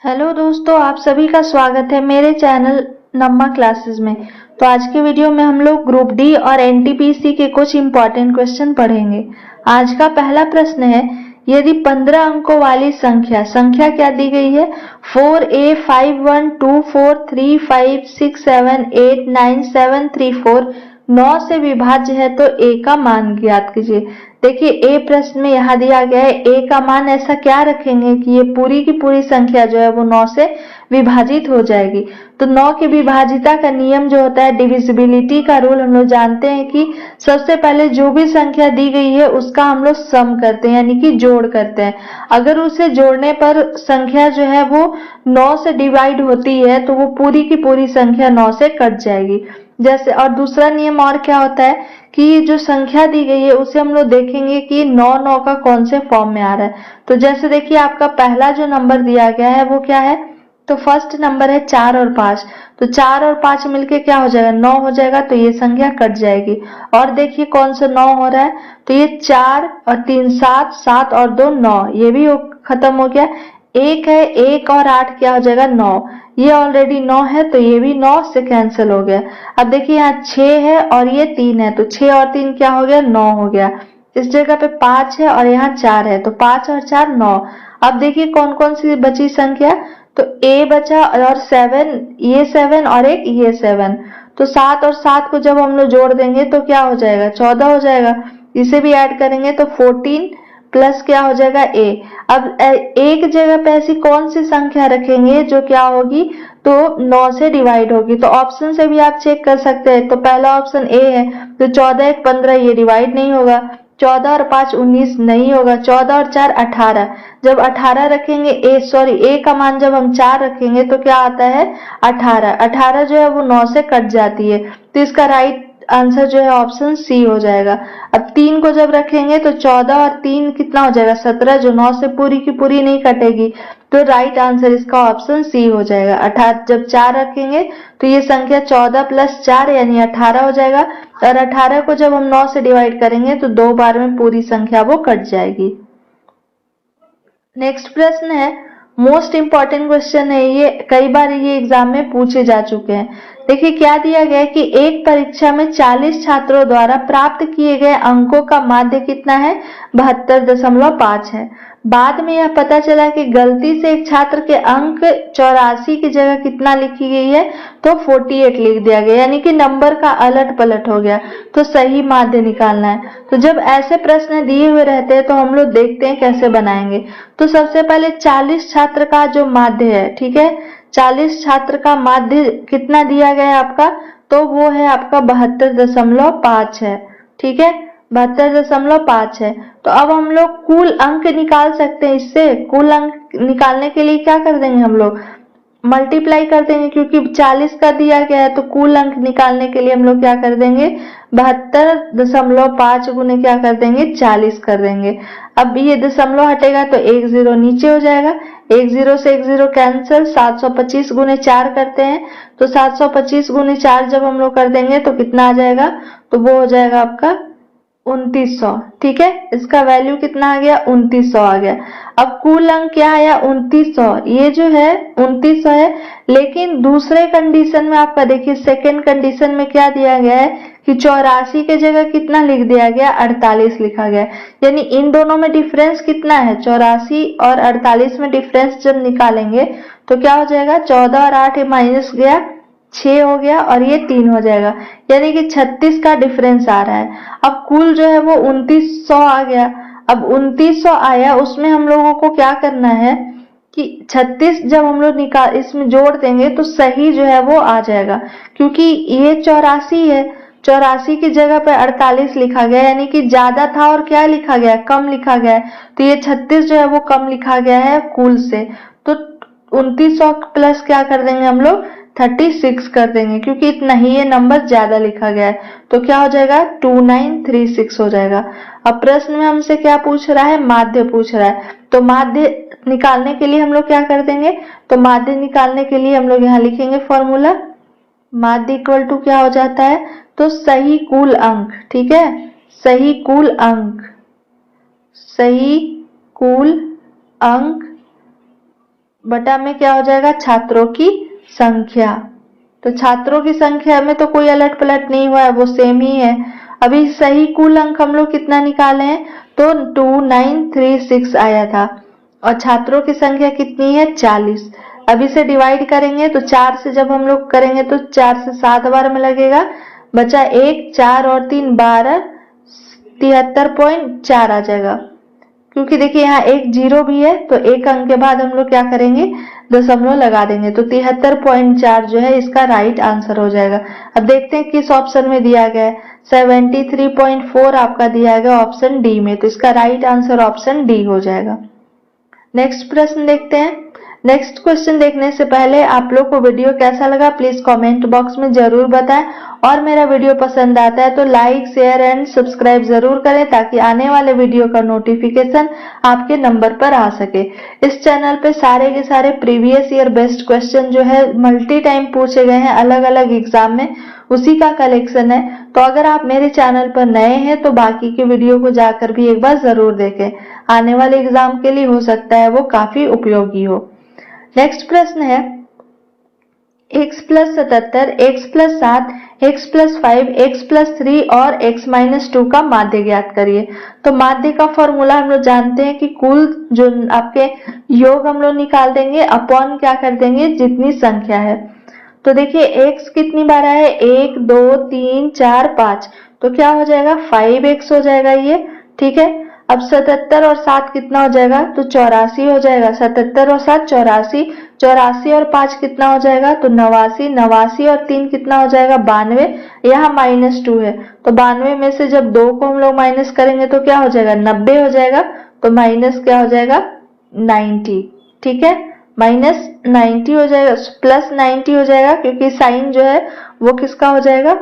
Hello दोस्तों, आप सभी का स्वागत है मेरे चैनल नम्मा क्लासेस में। तो आज के वीडियो में हम लोग ग्रुप डी और एनटीपीसी के कुछ इम्पोर्टेंट क्वेश्चन पढ़ेंगे। आज का पहला प्रश्न है, यदि 15 अंकों वाली संख्या क्या दी गई है 4a 512435678973 9 से विभाज्य है तो a का मान ज्ञात कीजिए। देखिए ए प्रश्न में यहाँ दिया गया है ए का मान ऐसा क्या रखेंगे कि ये पूरी की पूरी संख्या जो है वो 9 से विभाजित हो जाएगी। तो 9 की विभाजिता का नियम जो होता है डिविजिबिलिटी का रूल हम लोग जानते हैं कि सबसे पहले जो भी संख्या दी गई है उसका हम लोग सम करते हैं यानी कि जोड़ करते हैं। अगर उसे जोड़ने पर संख्या जो है वो 9 से डिवाइड होती है तो वो पूरी की पूरी संख्या 9 से कट जाएगी। जैसे और दूसरा नियम और क्या होता है कि जो संख्या दी गई है उसे हम लोग देखेंगे कि 9 का कौन से फॉर्म में आ रहा है। तो जैसे देखिए आपका पहला जो नंबर दिया गया है वो क्या है, तो फर्स्ट नंबर है 4 और 5। तो 4 और 5 मिलके क्या हो जाएगा 9 हो जाएगा, तो ये संख्या कट जाएगी। और देखिए कौन सा 9 हो रहा है, तो ये 4 और 3 7, 7 और 2 9, ये भी खत्म हो गया। एक है 1 और 8 क्या हो जाएगा 9, ये ऑलरेडी 9 है तो ये भी 9 से कैंसिल हो गया। अब देखिए यहाँ 6 है और ये 3 है तो 6 और 3 क्या हो गया 9 हो गया। इस जगह पे 5 है और यहाँ 4 है तो 5 और 4 9। अब देखिए कौन कौन सी बची संख्या, तो a बचा और 7, ये 7 और एक ये 7। तो 7 और 7 को जब हम लोग जोड़ देंगे तो क्या हो जाएगा 14 हो जाएगा। इसे भी ऐड करेंगे तो 14 प्लस क्या हो जाएगा a। अब एक जगह पे ऐसी कौन सी संख्या रखेंगे जो क्या होगी तो 9 से डिवाइड होगी। तो ऑप्शन से भी आप चेक कर सकते हैं। तो पहला ऑप्शन ए है, तो 14 1 15 ये डिवाइड नहीं होगा। 14 और 5 19 नहीं होगा। 14 और 4 18, जब 18 रखेंगे ए का मान जब हम 4 रखेंगे तो क्या आता है 18। 18 जो है वो 9 से कट जाती है तो इसका राइट आंसर जो है ऑप्शन सी हो जाएगा। अब 3 को जब रखेंगे तो 14 और 3 कितना हो जाएगा 17, जो 9 से पूरी की पूरी नहीं कटेगी। तो राइट आंसर इसका ऑप्शन सी हो जाएगा। अर्थात जब 4 रखेंगे तो ये संख्या 14 प्लस 4 यानी 18 हो जाएगा। और 18 को जब हम 9 से डिवाइड करेंगे तो 2 बार में पूरी संख्या वो कट जाएगी। नेक्स्ट प्रश्न है, मोस्ट इंपॉर्टेंट क्वेश्चन है ये, कई बार ये एग्जाम में पूछे जा चुके हैं। देखिए क्या दिया गया है कि एक परीक्षा में 40 छात्रों द्वारा प्राप्त किए गए अंकों का माध्य कितना है 72.5 है। बाद में यह पता चला कि गलती से एक छात्र के अंक 84 की जगह कितना लिखी गई है तो 48 लिख दिया गया, यानी कि नंबर का अलट पलट हो गया। तो सही माध्य निकालना है। तो जब ऐसे प्रश्न दिए हुए रहते हैं तो हम लोग देखते हैं कैसे बनाएंगे। तो सबसे पहले 40 छात्र का जो माध्य है, ठीक है, 40 छात्र का माध्य कितना दिया गया है आपका, तो वो है आपका 72.5 है। ठीक है, 72.5 है। तो अब हम लोग कुल अंक निकाल सकते हैं। इससे कुल अंक निकालने के लिए क्या कर देंगे हम लोग मल्टीप्लाई कर देंगे, क्योंकि 40 का दिया गया है तो कुल अंक निकालने के लिए हम लोग क्या कर देंगे 72.5 गुने क्या कर देंगे 40 कर देंगे। अब ये दशमलव हटेगा तो एक जीरो नीचे हो जाएगा, एक जीरो से एक जीरो कैंसिल। 725 गुने 4 करते हैं तो 725 गुने 4 जब हम लोग कर देंगे तो कितना आ जाएगा, तो वो हो जाएगा आपका 2900। ठीक है, इसका वैल्यू कितना आ गया 2900 आ गया। अब कुल अंक क्या आया 2900, ये जो है 2900 है। लेकिन दूसरे कंडीशन में आपका देखिए सेकेंड कंडीशन में क्या दिया गया है कि 84 के जगह कितना लिख दिया गया 48 लिखा गया। यानी इन दोनों में डिफरेंस कितना है 84 और 48 में डिफरेंस जब निकालेंगे तो क्या हो जाएगा 14 और 8 माइनस गया 6 हो गया और ये 3 हो जाएगा, यानी कि 36 का डिफरेंस आ रहा है। अब कुल जो है वो 2900 आ गया। अब 2900 आया, उसमें हम लोगों को क्या करना है कि 36 जब हम लोग निकाल इसमें जोड़ देंगे तो सही जो है वो आ जाएगा, क्योंकि ये 84 है, 84 की जगह पे 48 लिखा गया, यानी कि ज्यादा था और क्या लिखा गया कम लिखा गया है। तो ये 36 जो है वो कम लिखा गया है कुल से। तो 2900 प्लस क्या कर देंगे हम लोग 36 कर देंगे, क्योंकि इतना ही ये नंबर ज्यादा लिखा गया है। तो क्या हो जाएगा 2936 हो जाएगा। अब प्रश्न में हमसे क्या पूछ रहा है माध्य पूछ रहा है। तो माध्य निकालने के लिए हम लोग क्या कर देंगे, तो माध्य निकालने के लिए हम लोग यहाँ लिखेंगे फॉर्मूला, माध्य इक्वल टू क्या हो जाता है तो सही कुल अंक। ठीक है, सही कुल अंक, सही कुल अंक बटा में क्या हो जाएगा, छात्रों की संख्या। तो छात्रों की संख्या में तो कोई अलट पलट नहीं हुआ है, वो सेम ही है। अभी सही कुल अंक हम लोग कितना निकाले हैं, तो 2936 आया था और छात्रों की संख्या कितनी है, 40। अब इसे डिवाइड करेंगे तो 4 से जब हम लोग करेंगे तो 4 से 7 बार में लगेगा, बचा 1, 4 और 3 12, 73.4 आ जाएगा। क्योंकि देखिए यहाँ एक जीरो भी है तो एक अंक के बाद हम लोग क्या करेंगे, दशमलव लगा देंगे, तो 73.4 जो है इसका राइट आंसर हो जाएगा। अब देखते हैं किस ऑप्शन में दिया गया है, 73.4 आपका दिया गया ऑप्शन डी में, तो इसका राइट आंसर ऑप्शन डी हो जाएगा। नेक्स्ट प्रश्न देखते हैं। नेक्स्ट क्वेश्चन देखने से पहले आप लोग को वीडियो कैसा लगा प्लीज कमेंट बॉक्स में जरूर बताएं, और मेरा वीडियो पसंद आता है तो लाइक शेयर एंड सब्सक्राइब जरूर करें ताकि आने वाले वीडियो का नोटिफिकेशन आपके नंबर पर आ सके। इस चैनल पे सारे के सारे प्रीवियस ईयर बेस्ट क्वेश्चन जो है मल्टी टाइम पूछे गए हैं अलग अलग एग्जाम में, उसी का कलेक्शन है। तो अगर आप मेरे चैनल पर नए हैं तो बाकी के वीडियो को जाकर भी एक बार जरूर देखें, आने वाले एग्जाम के लिए हो सकता है वो काफी उपयोगी हो। नेक्स्ट प्रश्न है, x plus 77, x plus 7, x plus 5, x plus 3 और x माइनस 2 का माध्य ज्ञात करिए। तो माध्य का फॉर्मूला हम लोग जानते हैं कि कुल जो आपके योग हम लोग निकाल देंगे अपॉन क्या कर देंगे, जितनी संख्या है। तो देखिए x कितनी बार है, 1 2 3 4 5, तो क्या हो जाएगा 5x हो जाएगा ये, ठीक है। अब 77 और 7 कितना हो जाएगा, तो 84 हो जाएगा। 77 और 7 84, 84 और 5 कितना हो जाएगा, तो 89, 89 और 3 कितना हो जाएगा 92, यहाँ -2 है तो 92 में से जब 2 को हम लोग माइनस करेंगे तो क्या हो जाएगा 90 हो जाएगा, तो माइनस क्या हो जाएगा 90, ठीक है, -90 हो जाएगा, प्लस 90 हो जाएगा क्योंकि साइन जो है वो किसका हो जाएगा,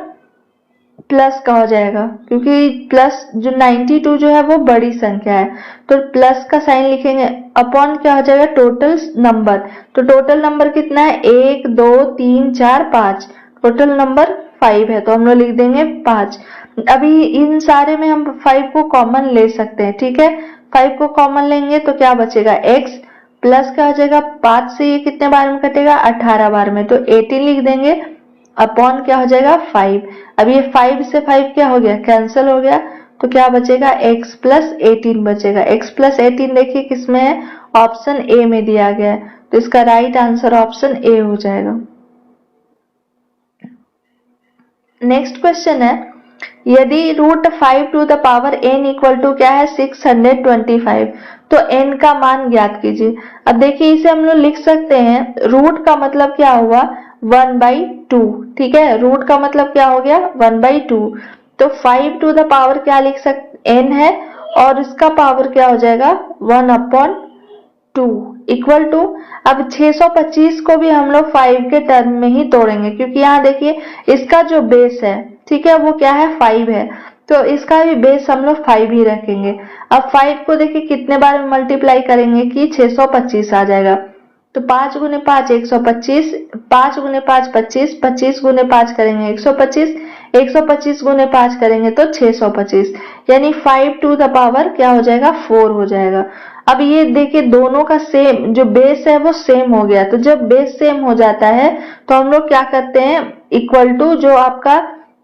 प्लस का हो जाएगा, क्योंकि प्लस जो 92 जो है वो बड़ी संख्या है तो प्लस का साइन लिखेंगे, अपॉन क्या हो जाएगा टोटल नंबर। तो टोटल नंबर कितना है 1 2 3 4 5, टोटल नंबर 5 है तो हम लोग लिख देंगे 5। अभी इन सारे में हम 5 को कॉमन ले सकते हैं, ठीक है। 5 को कॉमन लेंगे तो क्या बचेगा x, प्लस क्या हो जाएगा 5 से ये कितने बार में कटेगा 18 बार में, तो 18 लिख देंगे, अपॉन क्या हो जाएगा 5। अब ये 5 से 5 क्या हो गया, कैंसिल हो गया, तो क्या बचेगा x प्लस 18 बचेगा। x प्लस 18 देखिए किसमें है, ऑप्शन ए में दिया गया है, तो इसका राइट आंसर ऑप्शन ए हो जाएगा। नेक्स्ट क्वेश्चन है, यदि √5 to the power n equal to क्या है 625, तो n का मान ज्ञात कीजिए। अब देखिए इसे हम लोग लिख सकते हैं, रूट का मतलब क्या हुआ 1/2, ठीक है, रूट का मतलब क्या हो गया 1/2, तो 5 टू द पावर क्या लिख सकते n है और इसका पावर क्या हो जाएगा 1/2 इक्वल टू, अब 625 को भी हम लोग 5 के टर्म में ही तोड़ेंगे क्योंकि यहाँ देखिए इसका जो बेस है, ठीक है, वो क्या है 5 है, तो इसका भी बेस हम लोग 5 ही रखेंगे। अब 5 को देखिए कितने बार में मल्टीप्लाई करेंगे कि 625 आ जाएगा, तो 5 गुने 5 125, 5 गुने 5 25, 25 गुने 5 करेंगे 125, 125 गुने 5 करेंगे तो 625, यानी 5 टू द पावर क्या हो जाएगा 4 हो जाएगा। अब ये देखिए दोनों का सेम जो बेस है वो सेम हो गया, तो जब बेस सेम हो जाता है तो हम लोग क्या करते हैं इक्वल टू जो आपका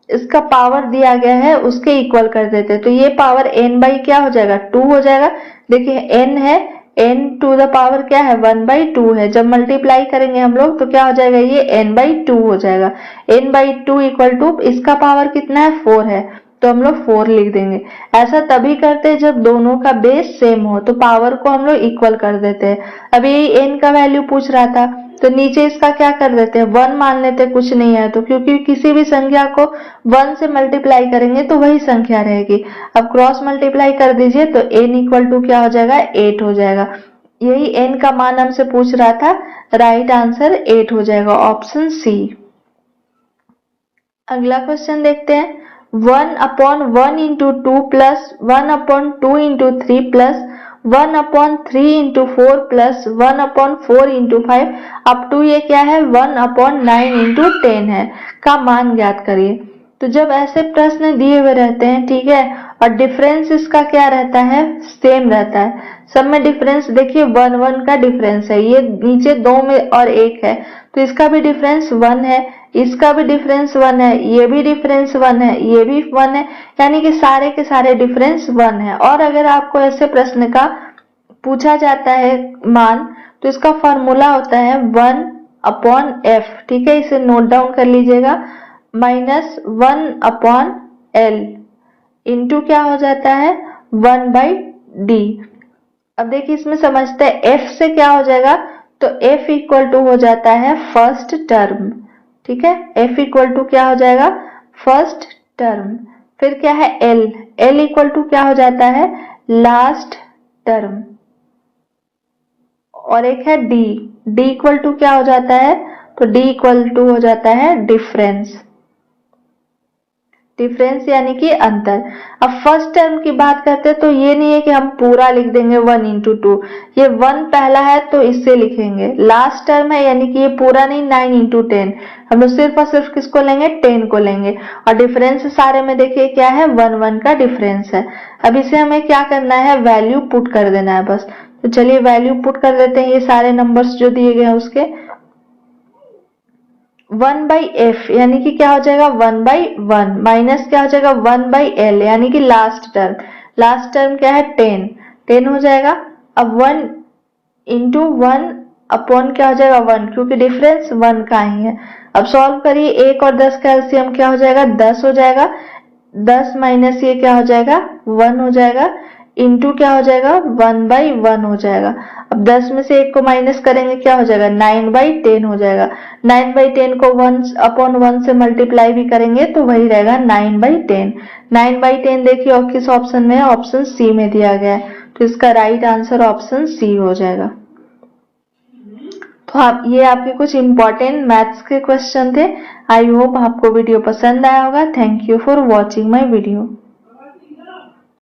इसका पावर दिया गया है उसके इक्वल कर देते हैं, तो ये पावर n बाई क्या हो जाएगा 2 हो जाएगा। देखिए n है, n टू द पावर क्या है 1/2 है, जब मल्टीप्लाई करेंगे हम लोग तो क्या हो जाएगा ये n/2 हो जाएगा। n/2 इक्वल टू इसका पावर कितना है 4 है, तो हम लोग 4 लिख देंगे। ऐसा तभी करते हैं जब दोनों का बेस सेम हो, तो पावर को हम लोग इक्वल कर देते हैं। अभी n का वैल्यू पूछ रहा था तो नीचे इसका क्या कर देते हैं 1 मान लेते हैं, कुछ नहीं है तो, क्योंकि किसी भी संख्या को 1 से मल्टीप्लाई करेंगे तो वही संख्या रहेगी। अब क्रॉस मल्टीप्लाई कर दीजिए तो n इक्वल टू क्या हो जाएगा 8 हो जाएगा, यही n का मान हमसे पूछ रहा था, राइट आंसर 8 हो जाएगा ऑप्शन सी। अगला क्वेश्चन देखते हैं, 1/1 into 2 plus 1/2 into 3 plus 1/3 into 4 plus 1/4 into 5 up to ये क्या है 1/9 into 10 है का मान ज्ञात करिए। तो जब ऐसे प्रश्न दिए हुए रहते हैं, ठीक है, और डिफरेंस इसका क्या रहता है, सेम रहता है। सब में डिफरेंस देखिए 1 का डिफरेंस है, ये नीचे 2 में और 1 है तो इसका भी डिफरेंस 1 है, इसका भी डिफरेंस 1 है, ये भी डिफरेंस 1 है, ये भी 1 है, यानी कि सारे के सारे डिफरेंस 1 है। और अगर आपको ऐसे प्रश्न का पूछा जाता है मान तो इसका फॉर्मूला होता है 1/f, ठीक है, इसे नोट डाउन कर लीजिएगा, -1/l इंटू क्या हो जाता है 1/d। अब देखिए इसमें समझते हैं f से क्या हो जाएगा, तो f इक्वल टू हो जाता है फर्स्ट टर्म, ठीक है, f इक्वल टू क्या हो जाएगा फर्स्ट टर्म। फिर क्या है l इक्वल टू क्या हो जाता है लास्ट टर्म। और एक है d इक्वल टू क्या हो जाता है, तो d इक्वल टू हो जाता है डिफरेंस यानी कि अंतर। अब फर्स्ट टर्म की बात करते हैं तो ये नहीं है कि हम पूरा लिख देंगे 1 into 2, ये 1 पहला है तो इससे लिखेंगे। लास्ट टर्म है यानी कि ये पूरा नहीं 9 into 10, हम लोग सिर्फ और सिर्फ किसको लेंगे 10 को लेंगे। और डिफरेंस सारे में देखिए क्या है 1 का डिफरेंस है। अब इसे हमें क्या करना है, वैल्यू पुट कर देना है बस। तो चलिए वैल्यू पुट कर देते हैं, ये सारे नंबर्स जो दिए गए हैं उसके। 1/f यानी कि क्या हो जाएगा 1/1 माइनस क्या हो जाएगा 1/l यानी कि लास्ट टर्म क्या है 10 हो जाएगा। अब 1 इंटू 1 अपॉन क्या हो जाएगा 1, क्योंकि डिफरेंस 1 का ही है। अब सॉल्व करिए, 1 और 10 का एलसीएम क्या हो जाएगा 10 हो जाएगा, 10 माइनस ये क्या हो जाएगा 1 हो जाएगा, इंटू क्या हो जाएगा 1/1 हो जाएगा। अब 10 में से 1 को माइनस करेंगे क्या हो जाएगा 9/10 हो जाएगा। 9/10 को 1/1 से मल्टीप्लाई भी करेंगे तो वही रहेगा 9/10। 9/10 देखिए और किस ऑप्शन में है, ऑप्शन सी में दिया गया है, तो इसका राइट आंसर ऑप्शन सी हो जाएगा। तो आप ये आपके कुछ इंपॉर्टेंट मैथ्स के क्वेश्चन थे। आई होप आपको वीडियो पसंद आया होगा। Thank you for watching my video.